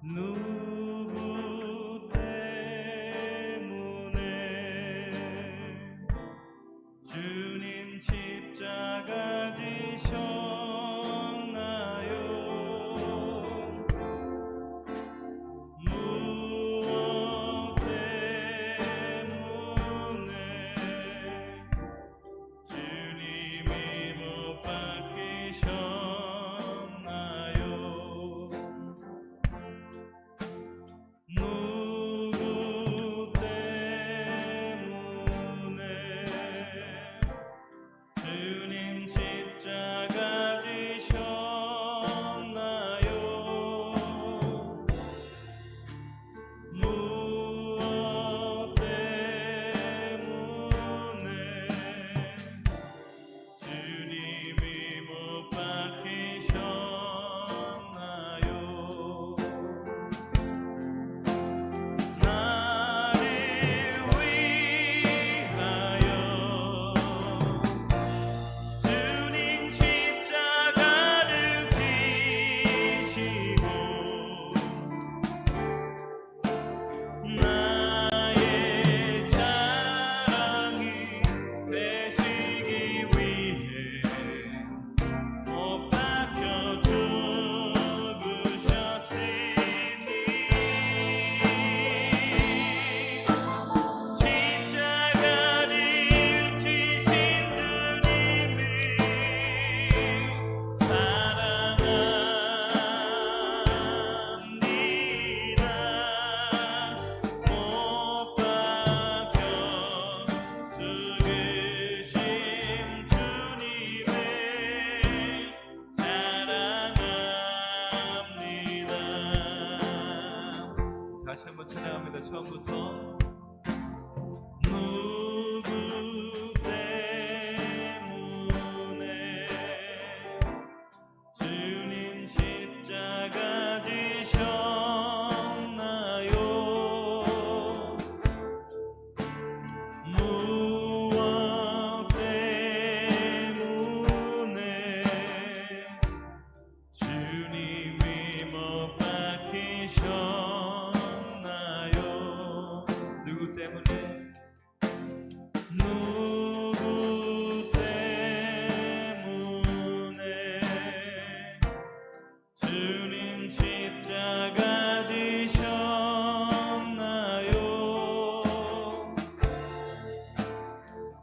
누구 때문에 주님 십자가 지셨나요? 무엇 때문에 주님이 못 박히셨나요? 누구 때문에 주님 십자가 지셨나요? 무엇 때문에 주님이 못 박히셨나요? 나를 위하여 주님 십자가를 지시고 나의 자랑이 되시기 위해 못 박혀 죽으셨으니 십자가를 지신 주님을 사랑합니다. 못 박혀 죽으신 주님을 사랑합니다. 다시 한번 찬양합니다. 처음부터. 누구 때문에 주님 십자가 지셨나요? 무엇 때문에 주님이 못 박히셨나요? 누구 때문에? 누구 때문에 주님 십자가 지셨나요?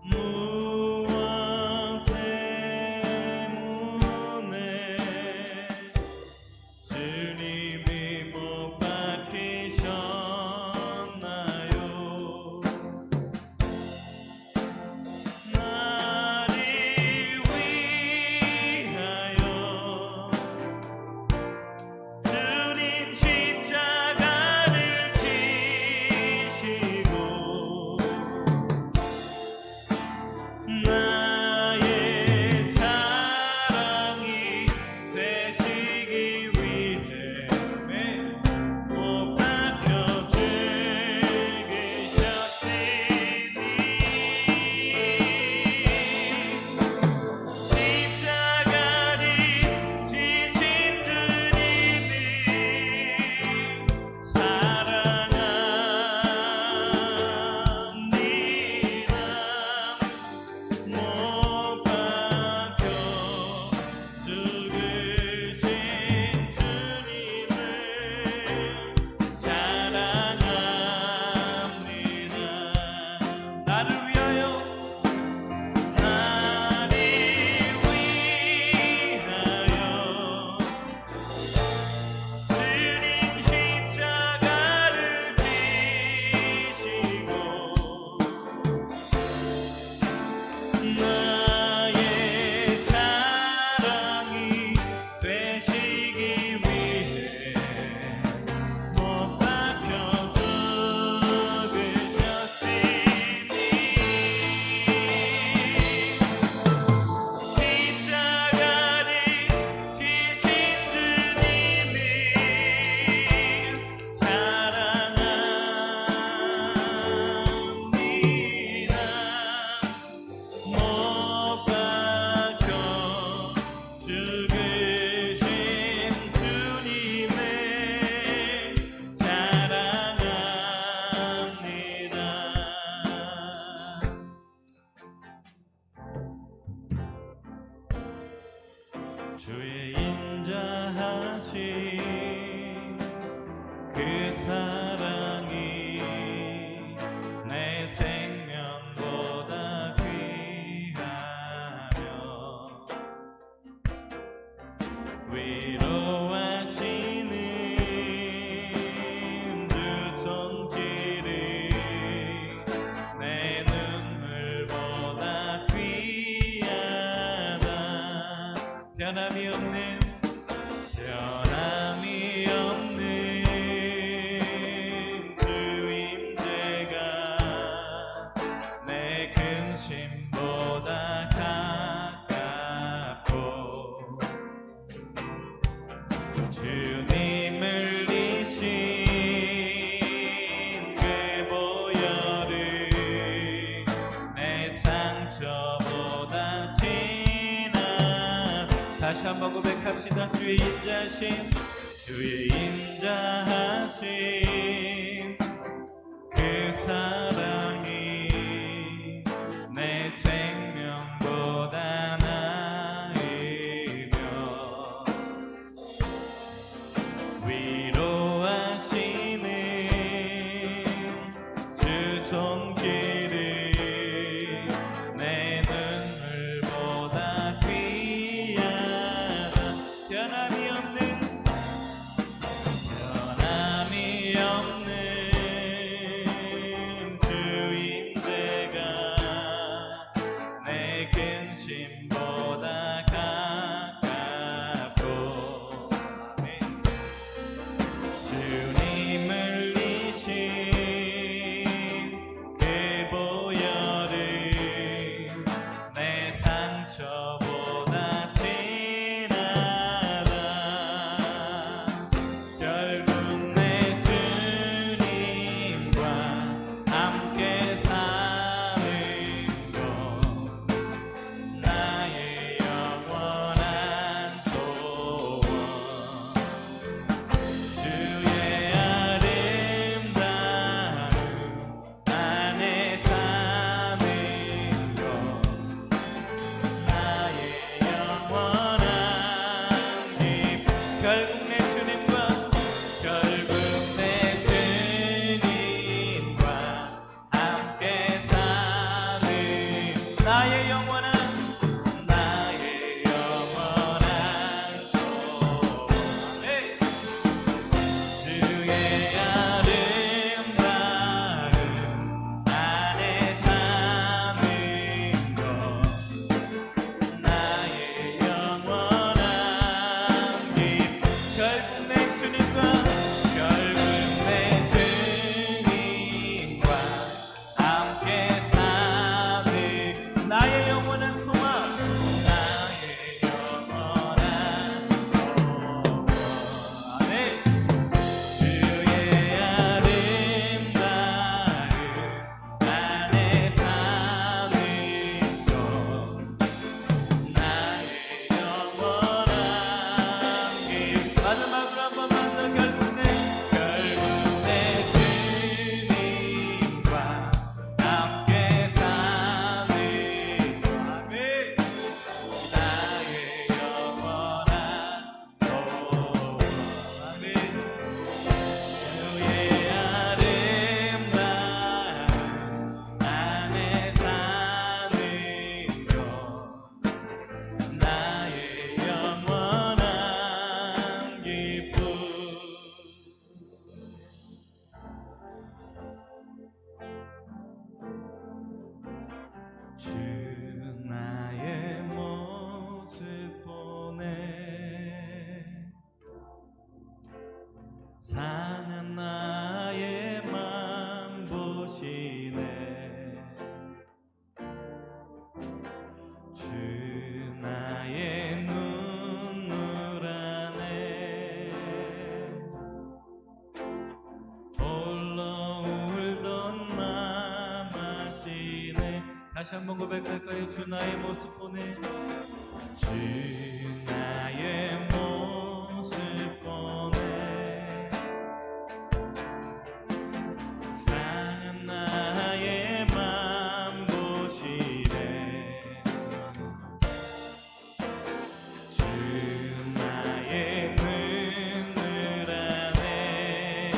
무엇 때문에 주님이 못 박히셨나요? 나를 위하여 주님 그 사랑이 내 생명보다 귀하며 위로하시는 주 손길이 내 눈물보다 귀하다. 변함이 없는 주 임재가 내 근심보다 가깝고 주님을 이신 그 보혈이 내 상처보다 진하다. 다시 한번 고백합시다. 주의 인자하심 주의 인자하심 그 사랑이 내 생명보다 나이며 위로하시는 주 손길이 내 눈물보다 귀하다. 변함이 없는 주 임재가 내 근심보다 가깝고 주님을 이신 그 보혈이 내 상처보다 진하다. 결국 내 주님과 함께 사는 것 나의 영원한 소원. 주의 아름다움 안에 사는 것 나의 영원한 기쁨. 결국 내 주님과 함께 사는 나의 영원한 소원. 주의 아름다움 안에 사는 것 나의 영원한 기쁨. 결국 내 주님과 함께 사는 나의 영원한 소망 나의 영원한 소원. 아멘. 주의 아름다움 안에 사는 것 나의 영원한 기쁨. 마지막으로 한 번만 더 결국 내 주님과 함께 사는 것 아멘. 나의 영원한 소원. 아멘. 주의 아름다움 안에 사는 것 나의 영원한 기쁨. 주 나의 모습 보네 사는 나의 맘 보시네 주 나의 눈물 안에 홀로 울던 맘 아시네. 다시 한번 고백할까요? 주 나의 모습 보네 주 나의 모습 보네 사는 나의 맘 보시네 주 나의 눈물 안에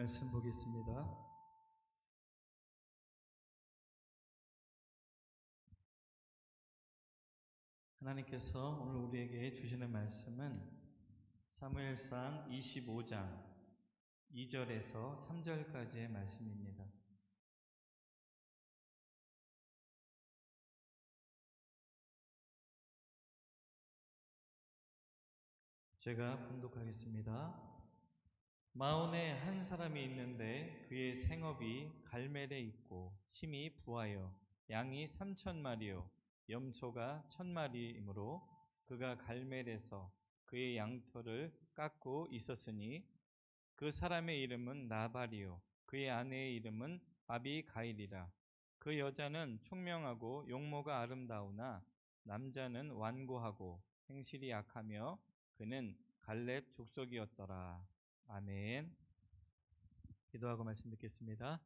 말씀 보겠습니다. 하나님께서 오늘 우리에게 주시는 말씀은 사무엘상 25장 2절에서 3절까지의 말씀입니다. 제가 봉독하겠습니다. 마온에 한 사람이 있는데 그의 생업이 갈멜에 있고 심이 부하여 양이 3,000마리요 염소가 1,000마리이므로 그가 갈멜에서 그의 양털을 깎고 있었으니 그 사람의 이름은 나발이요 그의 아내의 이름은 아비가일이라. 그 여자는 총명하고 용모가 아름다우나 남자는 완고하고 행실이 약하며 그는 갈렙 족속이었더라. 아멘. 기도하고 말씀 듣겠습니다.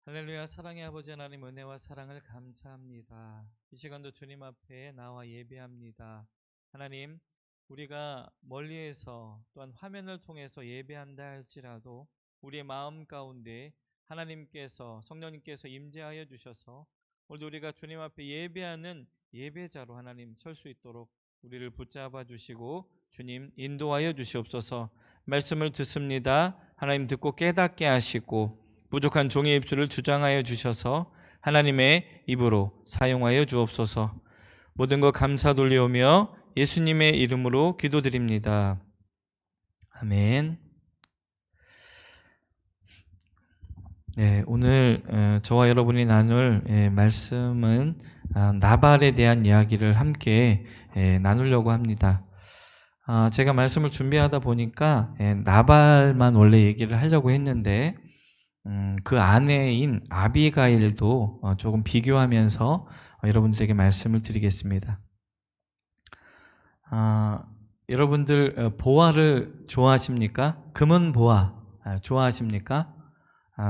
할렐루야. 사랑의 아버지 하나님, 은혜와 사랑을 감사합니다. 이 시간도 주님 앞에 나와 예배합니다. 하나님, 우리가 멀리에서 또한 화면을 통해서 예배한다 할지라도 우리의 마음 가운데 하나님께서, 성령님께서 임재하여 주셔서 오늘도 우리가 주님 앞에 예배하는 예배자로 하나님 설 수 있도록 우리를 붙잡아 주시고 주님 인도하여 주시옵소서. 말씀을 듣습니다. 하나님 듣고 깨닫게 하시고 부족한 종의 입술을 주장하여 주셔서 하나님의 입으로 사용하여 주옵소서. 모든 것 감사 돌려오며 예수님의 이름으로 기도드립니다. 아멘. 네, 오늘 저와 여러분이 나눌 말씀은 나발에 대한 이야기를 함께 나누려고 합니다. 제가 말씀을 준비하다 보니까 나발만 원래 얘기를 하려고 했는데 그 아내인 아비가일도 조금 비교하면서 여러분들에게 말씀을 드리겠습니다. 여러분들 보화를 좋아하십니까? 금은 보화 좋아하십니까?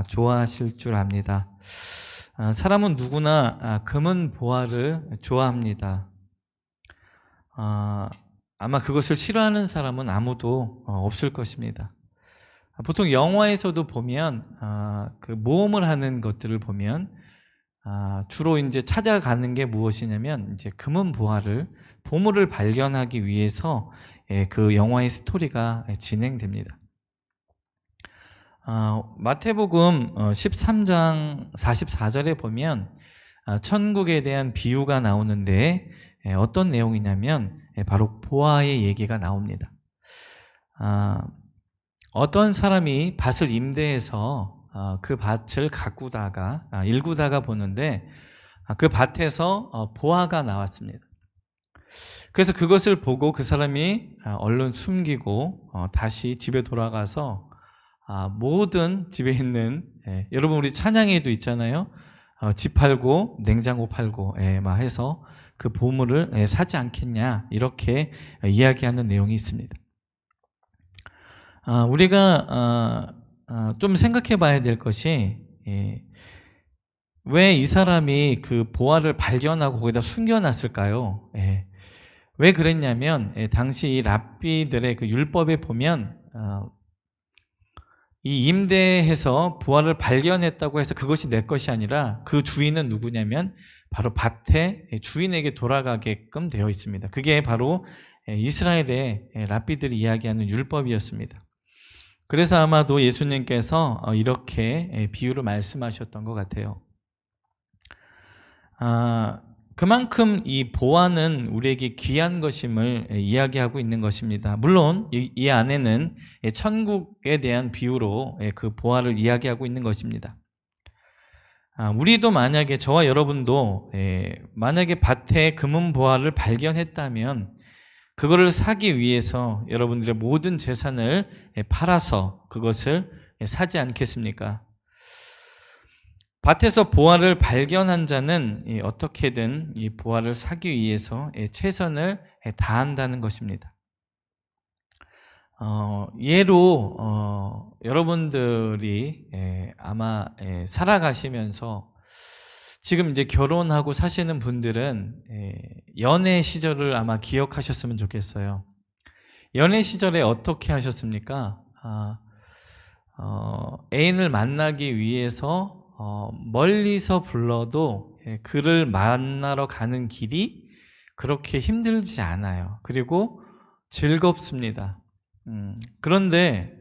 좋아하실 줄 압니다. 사람은 누구나 금은 보화를 좋아합니다. 아마 그것을 싫어하는 사람은 아무도 없을 것입니다. 보통 영화에서도 보면 그 모험을 하는 것들을 보면 주로 이제 찾아가는 게 무엇이냐면 이제 금은 보물을 발견하기 위해서 그 영화의 스토리가 진행됩니다. 마태복음 13장 44절에 보면 천국에 대한 비유가 나오는데 어떤 내용이냐면 바로 보화의 얘기가 나옵니다. 어떤 사람이 밭을 임대해서 그 밭을 일구다가 보는데 그 밭에서 보화가 나왔습니다. 그래서 그것을 보고 그 사람이 얼른 숨기고 다시 집에 돌아가서 모든 집에 있는 여러분 우리 찬양에도 있잖아요. 집 팔고 냉장고 팔고 막 해서 그 보물을 사지 않겠냐 이렇게 이야기하는 내용이 있습니다. 우리가 좀 생각해 봐야 될 것이 왜 이 사람이 그 보화를 발견하고 거기다 숨겨놨을까요? 왜 그랬냐면 당시 이 랍비들의 그 율법에 보면 이 임대해서 보화를 발견했다고 해서 그것이 내 것이 아니라 그 주인은 누구냐면 바로 밭의 주인에게 돌아가게끔 되어 있습니다. 그게 바로 이스라엘의 랍비들이 이야기하는 율법이었습니다. 그래서 아마도 예수님께서 이렇게 비유를 말씀하셨던 것 같아요. 그만큼 이 보화는 우리에게 귀한 것임을 이야기하고 있는 것입니다. 물론 이 안에는 천국에 대한 비유로 그 보화를 이야기하고 있는 것입니다. 우리도 만약에 저와 여러분도 만약에 밭에 금은 보화를 발견했다면 그거를 사기 위해서 여러분들의 모든 재산을 팔아서 그것을 사지 않겠습니까? 밭에서 보화를 발견한 자는 어떻게든 이 보화를 사기 위해서 최선을 다한다는 것입니다. 예로 여러분들이 아마 살아가시면서 지금 이제 결혼하고 사시는 분들은 연애 시절을 아마 기억하셨으면 좋겠어요. 연애 시절에 어떻게 하셨습니까? 애인을 만나기 위해서 멀리서 불러도 그를 만나러 가는 길이 그렇게 힘들지 않아요. 그리고 즐겁습니다. 그런데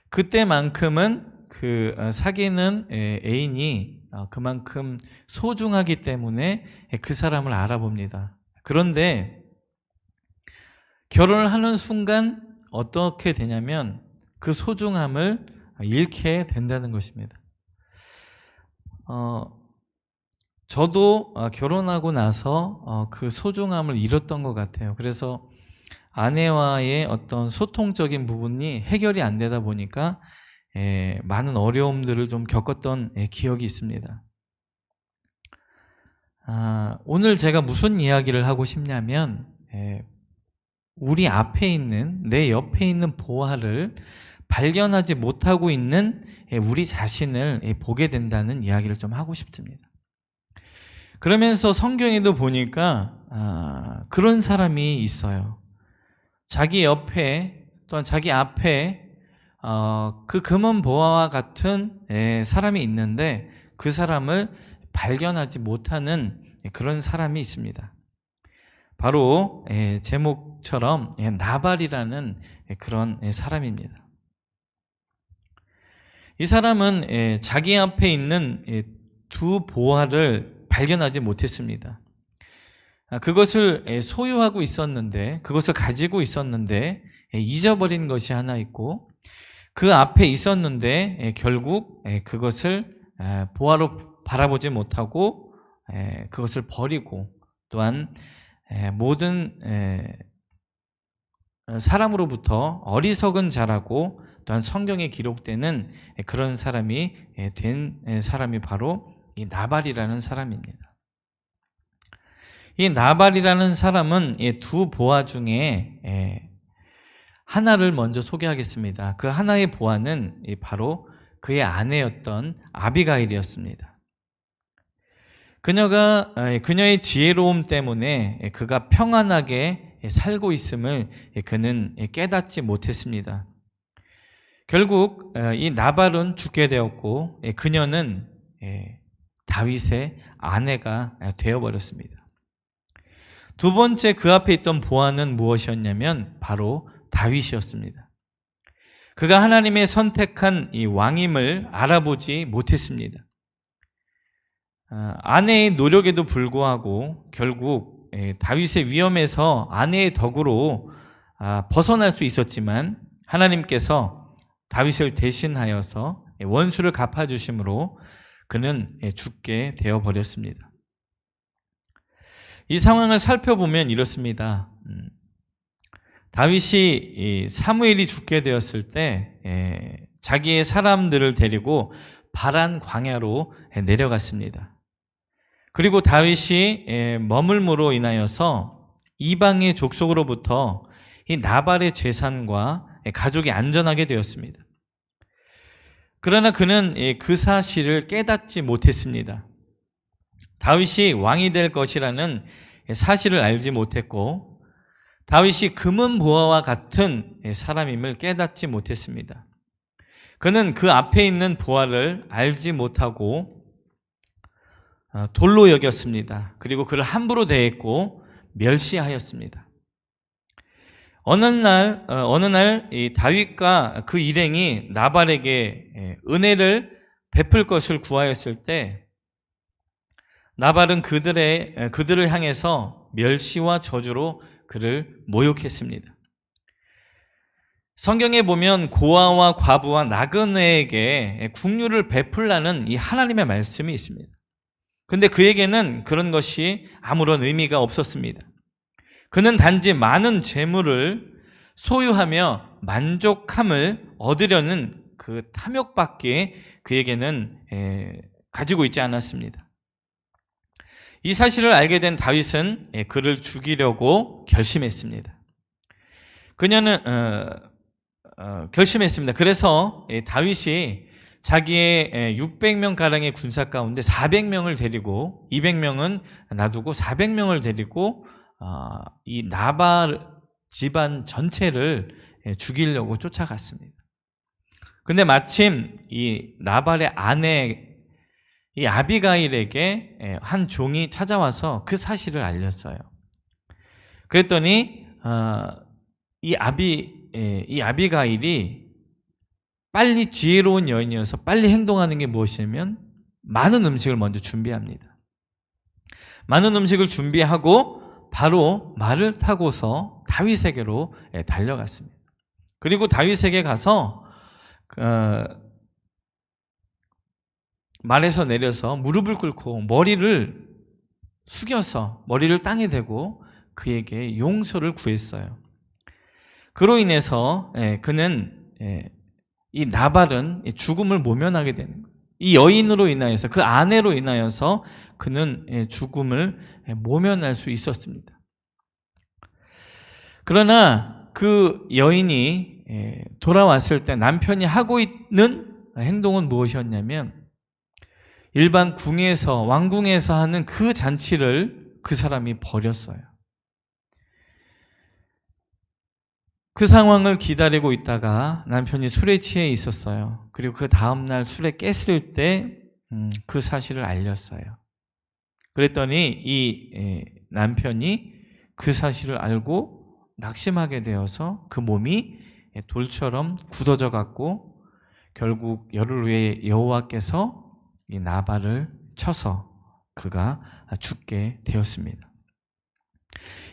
그때만큼은 그 사귀는 애인이 그만큼 소중하기 때문에 그 사람을 알아봅니다. 그런데 결혼을 하는 순간 어떻게 되냐면 그 소중함을 잃게 된다는 것입니다. 저도 결혼하고 나서 그 소중함을 잃었던 것 같아요. 그래서 아내와의 어떤 소통적인 부분이 해결이 안 되다 보니까 많은 어려움들을 좀 겪었던 기억이 있습니다. 오늘 제가 무슨 이야기를 하고 싶냐면 우리 앞에 있는, 내 옆에 있는 보화를 발견하지 못하고 있는 우리 자신을 보게 된다는 이야기를 좀 하고 싶습니다. 그러면서 성경에도 보니까 그런 사람이 있어요. 자기 옆에 또는 자기 앞에 그 금은 보화와 같은 사람이 있는데 그 사람을 발견하지 못하는 그런 사람이 있습니다. 바로 제목처럼 나발이라는 그런 사람입니다. 이 사람은 자기 앞에 있는 두 보화를 발견하지 못했습니다. 그것을 소유하고 있었는데, 그것을 가지고 있었는데 잊어버린 것이 하나 있고, 그 앞에 있었는데 결국 그것을 보화로 바라보지 못하고 그것을 버리고, 또한 모든 사람으로부터 어리석은 자라고 또한 성경에 기록되는 그런 사람이 된 사람이 바로 이 나발이라는 사람입니다. 이 나발이라는 사람은 두 보화 중에 하나를 먼저 소개하겠습니다. 그 하나의 보화는 바로 그의 아내였던 아비가일이었습니다. 그녀의 지혜로움 때문에 그가 평안하게 살고 있음을 그는 깨닫지 못했습니다. 결국 이 나발은 죽게 되었고 그녀는 다윗의 아내가 되어버렸습니다. 두 번째 그 앞에 있던 보화는 무엇이었냐면 바로 다윗이었습니다. 그가 하나님의 선택한 이 왕임을 알아보지 못했습니다. 아내의 노력에도 불구하고 결국 다윗의 위험에서 아내의 덕으로 벗어날 수 있었지만 하나님께서 다윗을 대신하여서 원수를 갚아주심으로 그는 죽게 되어버렸습니다. 이 상황을 살펴보면 이렇습니다. 다윗이 사무엘이 죽게 되었을 때 자기의 사람들을 데리고 바란 광야로 내려갔습니다. 그리고 다윗이 머물므로 인하여서 이방의 족속으로부터 이 나발의 재산과 가족이 안전하게 되었습니다. 그러나 그는 그 사실을 깨닫지 못했습니다. 다윗이 왕이 될 것이라는 사실을 알지 못했고 다윗이 금은 보화와 같은 사람임을 깨닫지 못했습니다. 그는 그 앞에 있는 보화를 알지 못하고 돌로 여겼습니다. 그리고 그를 함부로 대했고 멸시하였습니다. 어느 날 이 다윗과 그 일행이 나발에게 은혜를 베풀 것을 구하였을 때 나발은 그들을 향해서 멸시와 저주로 그를 모욕했습니다. 성경에 보면 고아와 과부와 나그네에게 긍휼을 베풀라는 이 하나님의 말씀이 있습니다. 그런데 그에게는 그런 것이 아무런 의미가 없었습니다. 그는 단지 많은 재물을 소유하며 만족함을 얻으려는 그 탐욕밖에 그에게는 가지고 있지 않았습니다. 이 사실을 알게 된 다윗은 그를 죽이려고 결심했습니다. 그녀는 결심했습니다. 그래서 다윗이 자기의 600명가량의 군사 가운데 400명을 데리고 200명은 놔두고 400명을 데리고 이 나발 집안 전체를 죽이려고 쫓아갔습니다. 근데 마침 이 나발의 아내 이 아비가일에게 한 종이 찾아와서 그 사실을 알렸어요. 그랬더니 이 아비가일이 빨리 지혜로운 여인이어서 빨리 행동하는 게 무엇이냐면 많은 음식을 먼저 준비합니다. 많은 음식을 준비하고 바로 말을 타고서 다윗에게로 달려갔습니다. 그리고 다윗에게 가서 말에서 내려서 무릎을 꿇고 머리를 숙여서 머리를 땅에 대고 그에게 용서를 구했어요. 그로 인해서 그는 이 나발은 죽음을 모면하게 되는 거예요. 이 여인으로 인하여서 그 아내로 인하여서 그는 죽음을 모면할 수 있었습니다. 그러나 그 여인이 돌아왔을 때 남편이 하고 있는 행동은 무엇이었냐면 일반 궁에서 왕궁에서 하는 그 잔치를 그 사람이 버렸어요. 그 상황을 기다리고 있다가 남편이 술에 취해 있었어요. 그리고 그 다음날 술에 깼을 때 그 사실을 알렸어요. 그랬더니 이 남편이 그 사실을 알고 낙심하게 되어서 그 몸이 돌처럼 굳어져 갔고 결국 열흘 후에 여호와께서 이 나발을 쳐서 그가 죽게 되었습니다.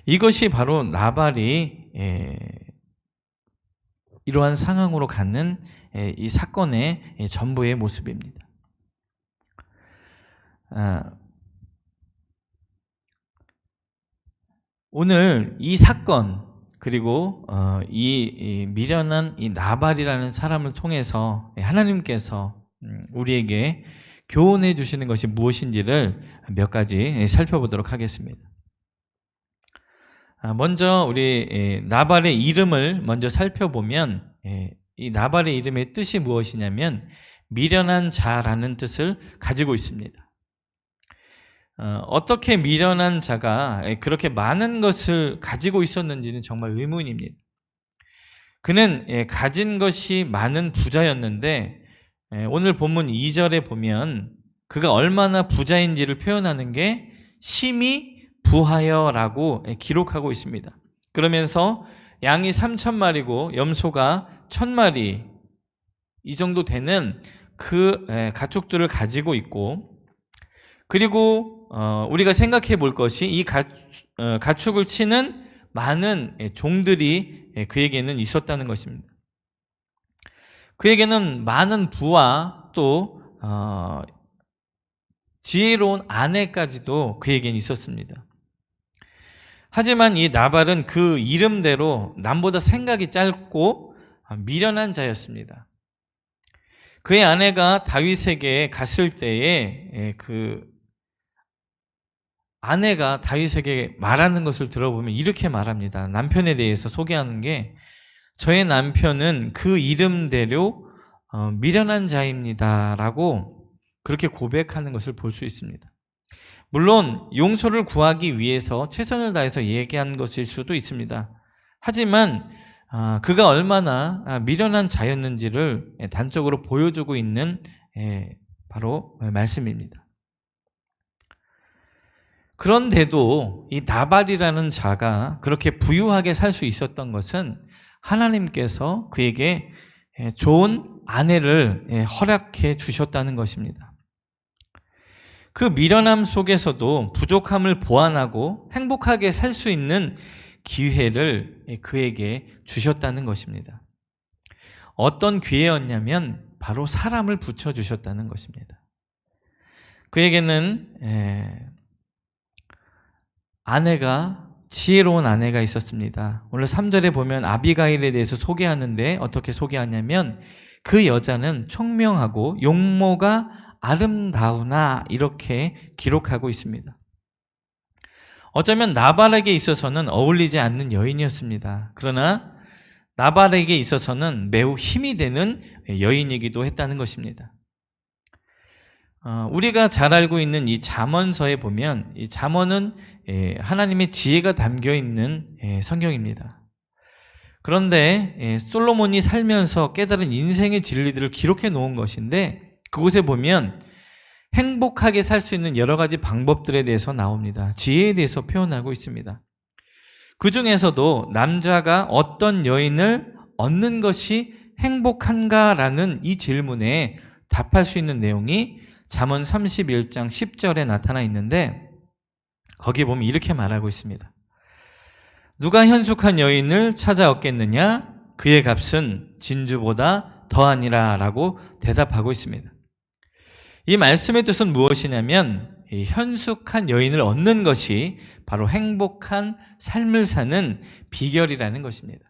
이것이 바로 나발이 이러한 상황으로 갖는 이 사건의 전부의 모습입니다. 오늘 이 사건 그리고 이 미련한 이 나발이라는 사람을 통해서 하나님께서 우리에게 교훈해 주시는 것이 무엇인지를 몇 가지 살펴보도록 하겠습니다. 먼저 우리 나발의 이름을 먼저 살펴보면 이 나발의 이름의 뜻이 무엇이냐면 미련한 자라는 뜻을 가지고 있습니다. 어떻게 미련한 자가 그렇게 많은 것을 가지고 있었는지는 정말 의문입니다. 그는 가진 것이 많은 부자였는데 오늘 본문 2절에 보면 그가 얼마나 부자인지를 표현하는 게 심히 부하여라고 기록하고 있습니다. 그러면서 양이 3,000마리고 염소가 1,000마리 이 정도 되는 그 가축들을 가지고 있고 그리고 우리가 생각해 볼 것이 이 가축을 치는 많은 종들이 그에게는 있었다는 것입니다. 그에게는 많은 부와 또 지혜로운 아내까지도 그에게는 있었습니다. 하지만 이 나발은 그 이름대로 남보다 생각이 짧고 미련한 자였습니다. 그의 아내가 다윗에게 갔을 때에 그 아내가 다윗에게 말하는 것을 들어보면 이렇게 말합니다. 남편에 대해서 소개하는 게 저의 남편은 그 이름대로 미련한 자입니다 라고 그렇게 고백하는 것을 볼 수 있습니다. 물론 용서를 구하기 위해서 최선을 다해서 얘기한 것일 수도 있습니다. 하지만 그가 얼마나 미련한 자였는지를 단적으로 보여주고 있는 바로 말씀입니다. 그런데도 이 나발이라는 자가 그렇게 부유하게 살 수 있었던 것은 하나님께서 그에게 좋은 아내를 허락해 주셨다는 것입니다. 그 미련함 속에서도 부족함을 보완하고 행복하게 살 수 있는 기회를 그에게 주셨다는 것입니다. 어떤 기회였냐면 바로 사람을 붙여주셨다는 것입니다. 그에게는 지혜로운 아내가 있었습니다. 오늘 3절에 보면 아비가일에 대해서 소개하는데 어떻게 소개하냐면 그 여자는 총명하고 용모가 아름다우나 이렇게 기록하고 있습니다. 어쩌면 나발에게 있어서는 어울리지 않는 여인이었습니다. 그러나 나발에게 있어서는 매우 힘이 되는 여인이기도 했다는 것입니다. 우리가 잘 알고 있는 이 잠언서에 보면 이 잠언은 하나님의 지혜가 담겨 있는 성경입니다. 그런데 솔로몬이 살면서 깨달은 인생의 진리들을 기록해 놓은 것인데 그곳에 보면 행복하게 살 수 있는 여러 가지 방법들에 대해서 나옵니다. 지혜에 대해서 표현하고 있습니다. 그 중에서도 남자가 어떤 여인을 얻는 것이 행복한가라는 이 질문에 답할 수 있는 내용이 잠언 31장 10절에 나타나 있는데 거기에 보면 이렇게 말하고 있습니다. 누가 현숙한 여인을 찾아 얻겠느냐? 그의 값은 진주보다 더하니라 라고 대답하고 있습니다. 이 말씀의 뜻은 무엇이냐면 이 현숙한 여인을 얻는 것이 바로 행복한 삶을 사는 비결이라는 것입니다.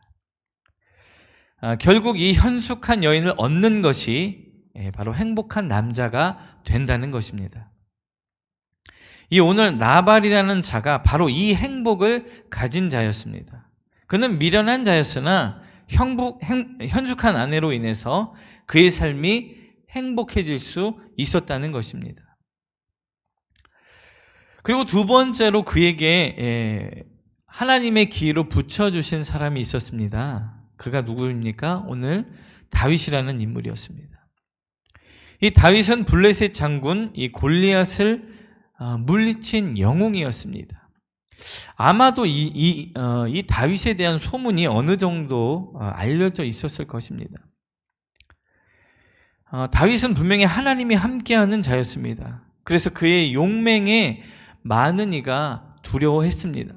결국 이 현숙한 여인을 얻는 것이 바로 행복한 남자가 된다는 것입니다. 이 오늘 나발이라는 자가 바로 이 행복을 가진 자였습니다. 그는 미련한 자였으나 현숙한 아내로 인해서 그의 삶이 행복해질 수 있었다는 것입니다. 그리고 두 번째로 그에게 하나님의 기회로 붙여주신 사람이 있었습니다. 그가 누구입니까? 오늘 다윗이라는 인물이었습니다. 이 다윗은 블레셋 장군 이 골리앗을 물리친 영웅이었습니다. 아마도 이 다윗에 대한 소문이 어느 정도 알려져 있었을 것입니다. 다윗은 분명히 하나님이 함께하는 자였습니다. 그래서 그의 용맹에 많은 이가 두려워했습니다.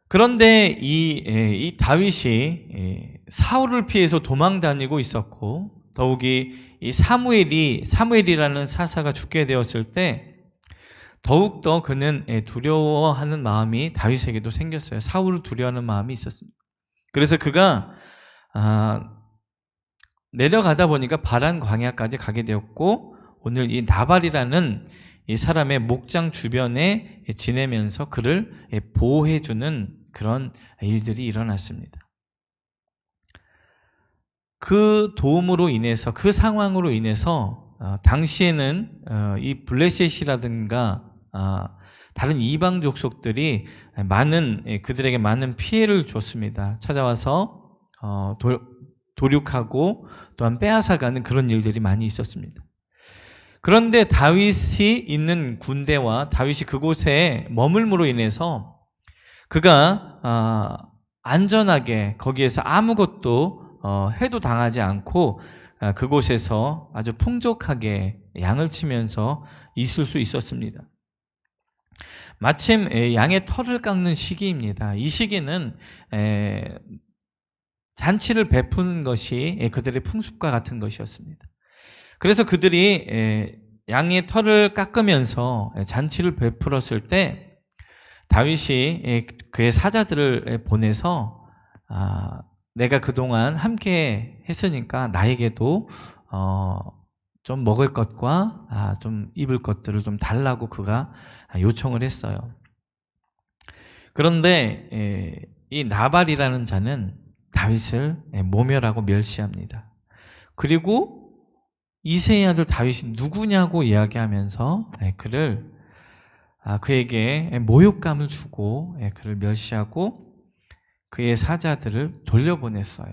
그런데 이 다윗이 사울을 피해서 도망 다니고 있었고 더욱이 이 사무엘이라는 사사가 죽게 되었을 때 더욱더 그는 두려워하는 마음이 다윗에게도 생겼어요. 사울을 두려워하는 마음이 있었습니다. 그래서 그가 내려가다 보니까 바란 광야까지 가게 되었고 오늘 이 나발이라는 이 사람의 목장 주변에 지내면서 그를 보호해주는 그런 일들이 일어났습니다. 그 도움으로 인해서 그 상황으로 인해서 당시에는 이 블레셋이라든가 다른 이방 족속들이 그들에게 많은 피해를 줬습니다. 찾아와서 도륙하고 또한 빼앗아가는 그런 일들이 많이 있었습니다. 그런데 다윗이 있는 군대와 다윗이 그곳에 머물므로 인해서 그가 안전하게 거기에서 아무것도 해도 당하지 않고 그곳에서 아주 풍족하게 양을 치면서 있을 수 있었습니다. 마침 양의 털을 깎는 시기입니다. 이 시기는 잔치를 베푸는 것이 그들의 풍습과 같은 것이었습니다. 그래서 그들이 양의 털을 깎으면서 잔치를 베풀었을 때 다윗이 그의 사자들을 보내서 내가 그동안 함께 했으니까 나에게도 좀 먹을 것과 좀 입을 것들을 좀 달라고 그가 요청을 했어요. 그런데 이 나발이라는 자는 다윗을 모멸하고 멸시합니다. 그리고 이새의 아들 다윗이 누구냐고 이야기하면서 그에게 모욕감을 주고 그를 멸시하고 그의 사자들을 돌려보냈어요.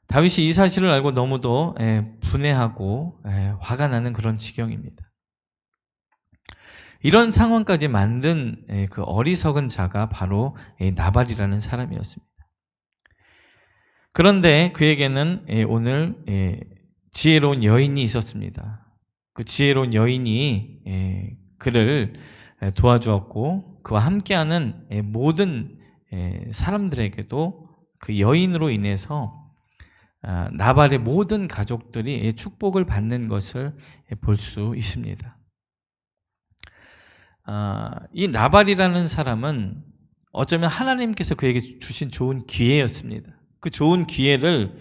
다윗이 이 사실을 알고 너무도 분해하고 화가 나는 그런 지경입니다. 이런 상황까지 만든 그 어리석은 자가 바로 나발이라는 사람이었습니다. 그런데 그에게는 오늘 지혜로운 여인이 있었습니다. 그 지혜로운 여인이 그를 도와주었고 그와 함께하는 모든 사람들에게도 그 여인으로 인해서 나발의 모든 가족들이 축복을 받는 것을 볼 수 있습니다. 이 나발이라는 사람은 어쩌면 하나님께서 그에게 주신 좋은 기회였습니다. 그 좋은 기회를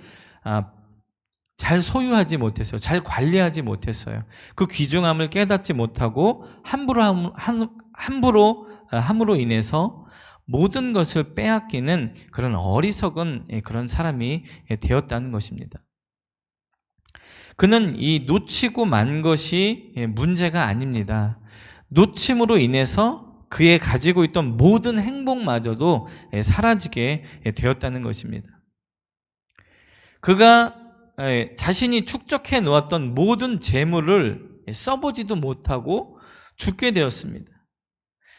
잘 소유하지 못했어요. 잘 관리하지 못했어요. 그 귀중함을 깨닫지 못하고 함으로 인해서 모든 것을 빼앗기는 그런 어리석은 그런 사람이 되었다는 것입니다. 그는 이 놓치고 만 것이 문제가 아닙니다. 놓침으로 인해서 그의 가지고 있던 모든 행복마저도 사라지게 되었다는 것입니다. 그가 자신이 축적해 놓았던 모든 재물을 써보지도 못하고 죽게 되었습니다.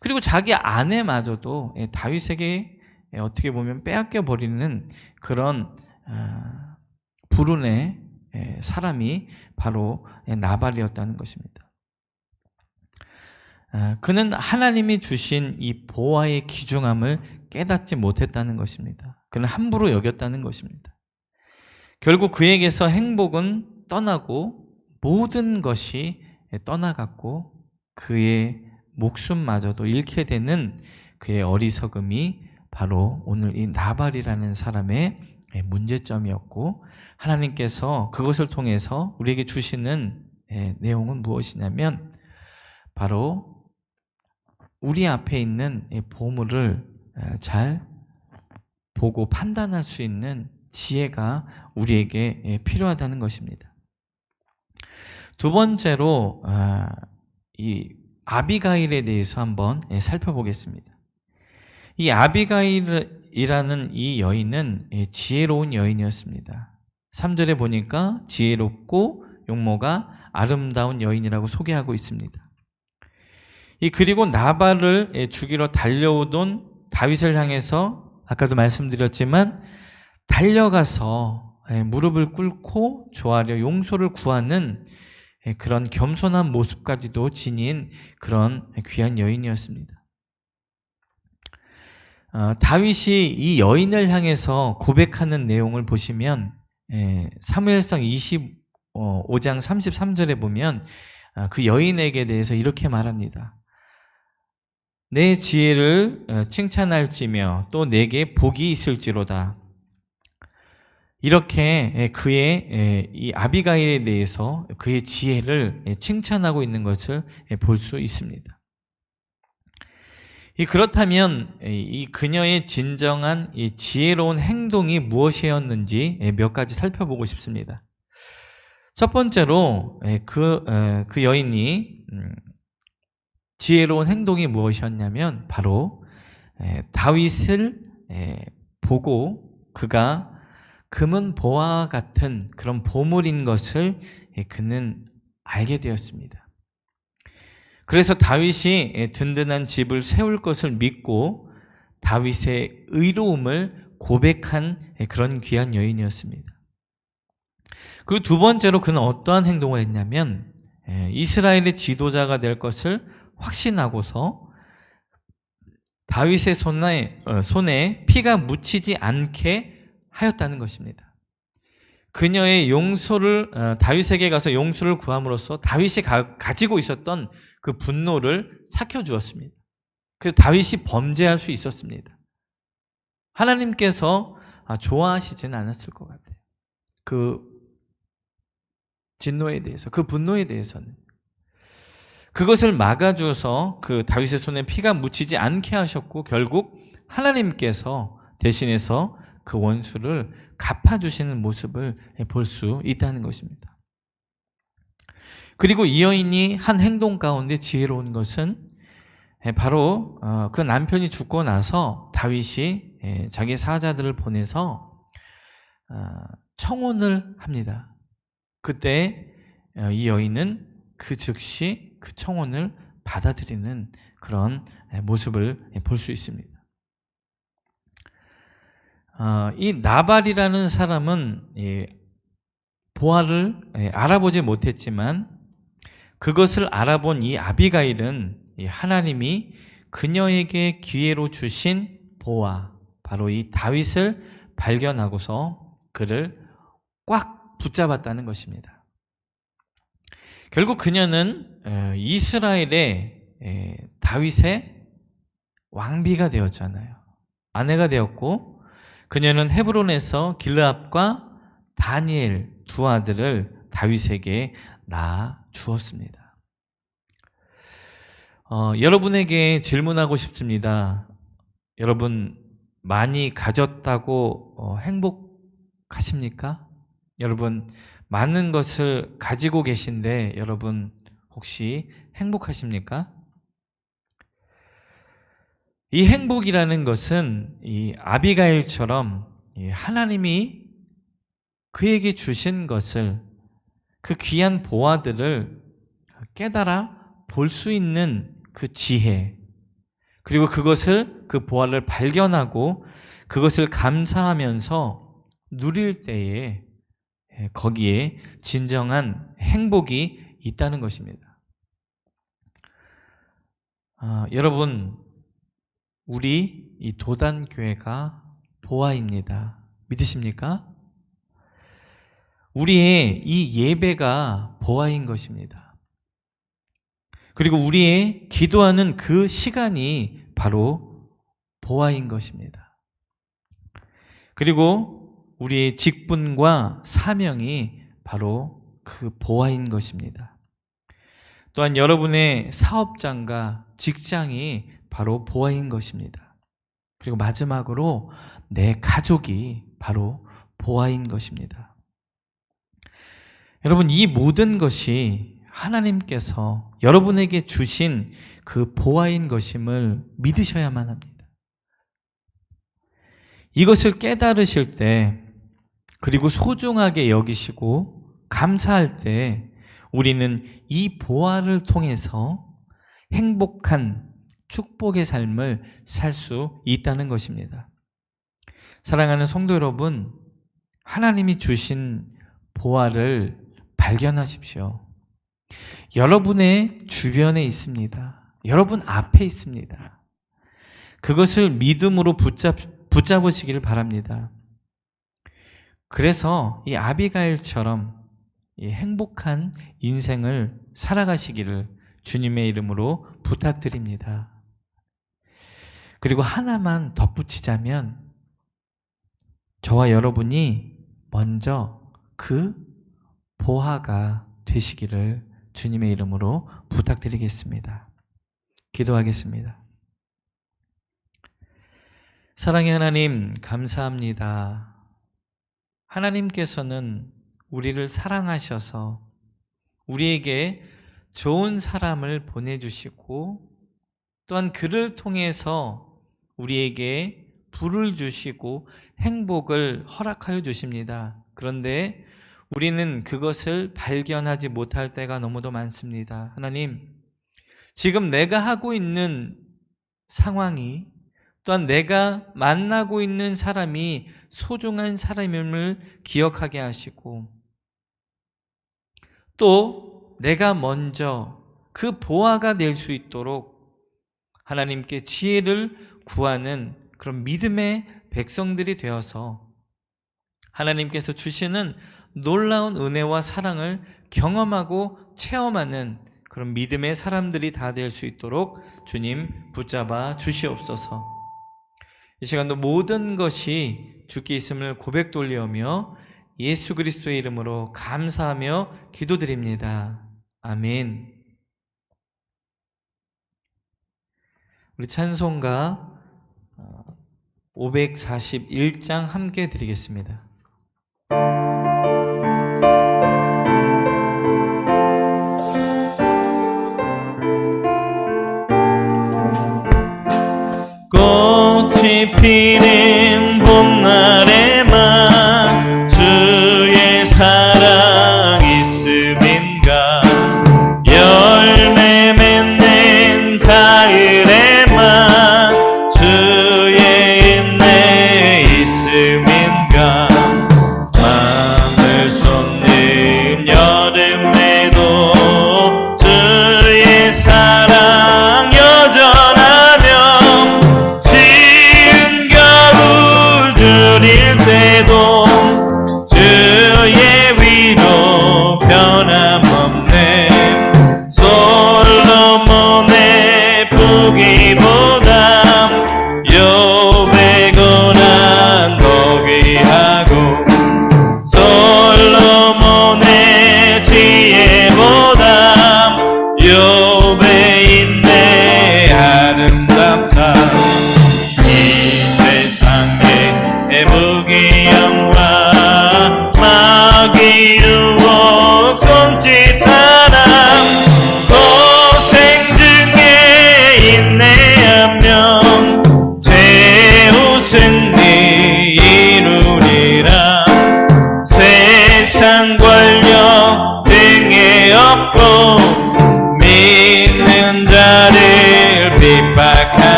그리고 자기 아내마저도 다윗에게 어떻게 보면 빼앗겨 버리는 그런 불운의 사람이 바로 나발이었다는 것입니다. 그는 하나님이 주신 이 보화의 귀중함을 깨닫지 못했다는 것입니다. 그는 함부로 여겼다는 것입니다. 결국 그에게서 행복은 떠나고 모든 것이 떠나갔고 그의 목숨마저도 잃게 되는 그의 어리석음이 바로 오늘 이 나발이라는 사람의 문제점이었고, 하나님께서 그것을 통해서 우리에게 주시는 내용은 무엇이냐면 바로 우리 앞에 있는 보물을 잘 보고 판단할 수 있는 지혜가 우리에게 필요하다는 것입니다. 두 번째로 이 아비가일에 대해서 한번 살펴보겠습니다. 이 아비가일이라는 이 여인은 지혜로운 여인이었습니다. 3절에 보니까 지혜롭고 용모가 아름다운 여인이라고 소개하고 있습니다. 그리고 나발을 죽이러 달려오던 다윗을 향해서 아까도 말씀드렸지만 달려가서 무릎을 꿇고 조아려 용서를 구하는 그런 겸손한 모습까지도 지닌 그런 귀한 여인이었습니다. 다윗이 이 여인을 향해서 고백하는 내용을 보시면 사무엘상 25장 33절에 보면 그 여인에게 대해서 이렇게 말합니다. 내 지혜를 칭찬할지며 또 내게 복이 있을지로다. 이렇게 그의 이 아비가일에 대해서 그의 지혜를 칭찬하고 있는 것을 볼 수 있습니다. 그렇다면 이 그녀의 진정한 이 지혜로운 행동이 무엇이었는지 몇 가지 살펴보고 싶습니다. 첫 번째로 그 여인이 지혜로운 행동이 무엇이었냐면 바로 다윗을 보고 그가 금은 보화와 같은 그런 보물인 것을 그는 알게 되었습니다. 그래서 다윗이 든든한 집을 세울 것을 믿고 다윗의 의로움을 고백한 그런 귀한 여인이었습니다. 그리고 두 번째로 그는 어떠한 행동을 했냐면 이스라엘의 지도자가 될 것을 확신하고서 다윗의 손에 피가 묻히지 않게 하였다는 것입니다. 그녀의 다윗에게 가서 용서를 구함으로써 다윗이 가지고 있었던 그 분노를 삭혀주었습니다. 그래서 다윗이 범죄할 수 있었습니다. 하나님께서 좋아하시지는 않았을 것 같아요. 그 진노에 대해서, 그 분노에 대해서는. 그것을 막아주어서 그 다윗의 손에 피가 묻히지 않게 하셨고 결국 하나님께서 대신해서 그 원수를 갚아주시는 모습을 볼 수 있다는 것입니다. 그리고 이 여인이 한 행동 가운데 지혜로운 것은 바로 그 남편이 죽고 나서 다윗이 자기 사자들을 보내서 청혼을 합니다. 그때 이 여인은 그 즉시 그 청혼을 받아들이는 그런 모습을 볼 수 있습니다. 이 나발이라는 사람은 보화를 알아보지 못했지만 그것을 알아본 이 아비가일은 하나님이 그녀에게 기회로 주신 보화, 바로 이 다윗을 발견하고서 그를 꽉 붙잡았다는 것입니다. 결국 그녀는 이스라엘의 다윗의 왕비가 되었잖아요. 아내가 되었고 그녀는 헤브론에서 길르압과 다니엘 두 아들을 다윗에게 낳아 주었습니다. 여러분에게 질문하고 싶습니다. 여러분 많이 가졌다고 행복하십니까? 여러분 많은 것을 가지고 계신데 여러분 혹시 행복하십니까? 이 행복이라는 것은 이 아비가일처럼 하나님이 그에게 주신 것을, 그 귀한 보화들을 깨달아 볼 수 있는 그 지혜, 그리고 그 보화를 발견하고 그것을 감사하면서 누릴 때에 거기에 진정한 행복이 있다는 것입니다. 여러분, 우리 이 도단교회가 보화입니다. 믿으십니까? 우리의 이 예배가 보화인 것입니다. 그리고 우리의 기도하는 그 시간이 바로 보화인 것입니다. 그리고 우리의 직분과 사명이 바로 그 보화인 것입니다. 또한 여러분의 사업장과 직장이 바로 보화인 것입니다. 그리고 마지막으로 내 가족이 바로 보화인 것입니다. 여러분, 이 모든 것이 하나님께서 여러분에게 주신 그 보화인 것임을 믿으셔야만 합니다. 이것을 깨달으실 때, 그리고 소중하게 여기시고 감사할 때 우리는 이 보화를 통해서 행복한 축복의 삶을 살 수 있다는 것입니다. 사랑하는 성도 여러분, 하나님이 주신 보화를 발견하십시오. 여러분의 주변에 있습니다. 여러분 앞에 있습니다. 그것을 믿음으로 붙잡으시길 바랍니다. 그래서 이 아비가일처럼 이 행복한 인생을 살아가시기를 주님의 이름으로 부탁드립니다. 그리고 하나만 덧붙이자면, 저와 여러분이 먼저 그 보화가 되시기를 주님의 이름으로 부탁드리겠습니다. 기도하겠습니다. 사랑의 하나님, 감사합니다. 하나님께서는 우리를 사랑하셔서 우리에게 좋은 사람을 보내주시고, 또한 그를 통해서 우리에게 부를 주시고 행복을 허락하여 주십니다. 그런데 우리는 그것을 발견하지 못할 때가 너무도 많습니다. 하나님, 지금 내가 하고 있는 상황이, 또한 내가 만나고 있는 사람이 소중한 사람임을 기억하게 하시고, 또 내가 먼저 그 보화가 될 수 있도록 하나님께 지혜를 구하는 그런 믿음의 백성들이 되어서 하나님께서 주시는 놀라운 은혜와 사랑을 경험하고 체험하는 그런 믿음의 사람들이 다 될 수 있도록 주님 붙잡아 주시옵소서. 이 시간도 모든 것이 주께 있음을 고백 돌리오며 예수 그리스도의 이름으로 감사하며 기도드립니다. 아멘. 우리 찬송가 541장 함께 드리겠습니다. 꽃이 피는 봄날에만 주의 사랑 있음인가, 열매 맺는 가을에만 주의 인내 있음인가, 마음을 쏟는 여름에도 주의 사랑 여전하며 지은 겨울 주님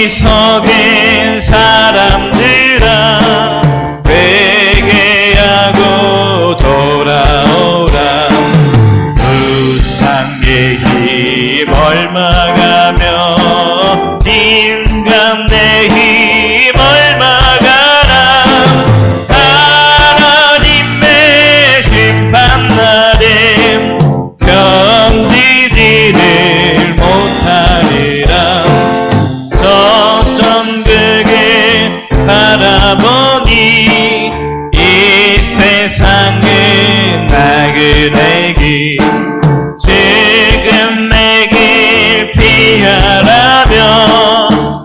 어리석은 사람들아 회개하고 돌아오라. 우상의 힘 얼마가며 인간의 힘 얼마가라. 하나님의 심판날에 견디지를 못하리라. 저전극을 바라보니 이 세상은 나그네기. 지금 내 길 피하라며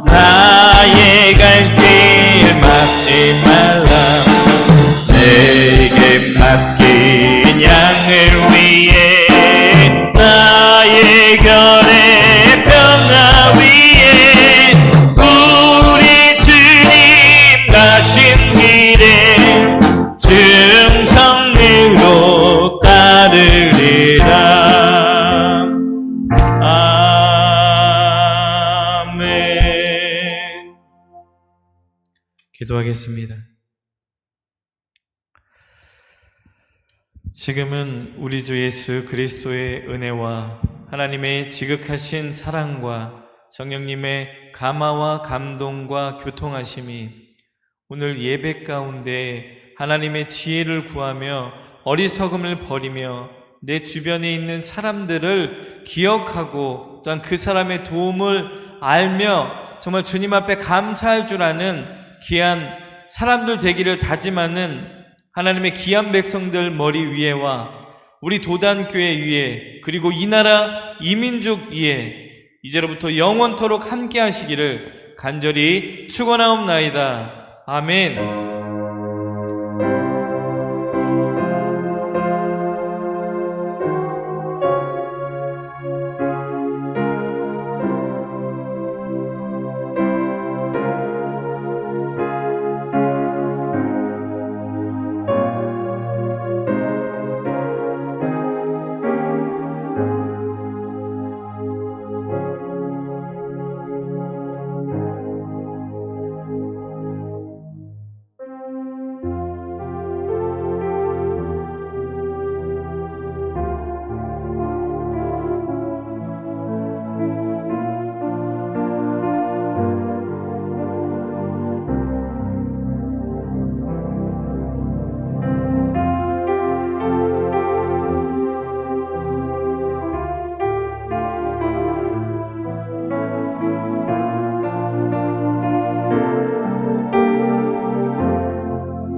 나의 갈 길 막지 말라. 내게 맡긴 양을 위해 나의 결의 평화 위에 우리 주님 가신 길에 충성으로 따르리라. 아멘. 기도하겠습니다. 지금은 우리 주 예수 그리스도의 은혜와 하나님의 지극하신 사랑과 성령님의 감화와 감동과 교통하심이 오늘 예배 가운데 하나님의 지혜를 구하며 어리석음을 버리며 내 주변에 있는 사람들을 기억하고 또한 그 사람의 도움을 알며 정말 주님 앞에 감사할 줄 아는 귀한 사람들 되기를 다짐하는 하나님의 귀한 백성들 머리 위에와 우리 도단교회 위에 그리고 이 나라 이민족 위에 이제로부터 영원토록 함께 하시기를 간절히 축원하옵나이다. 아멘.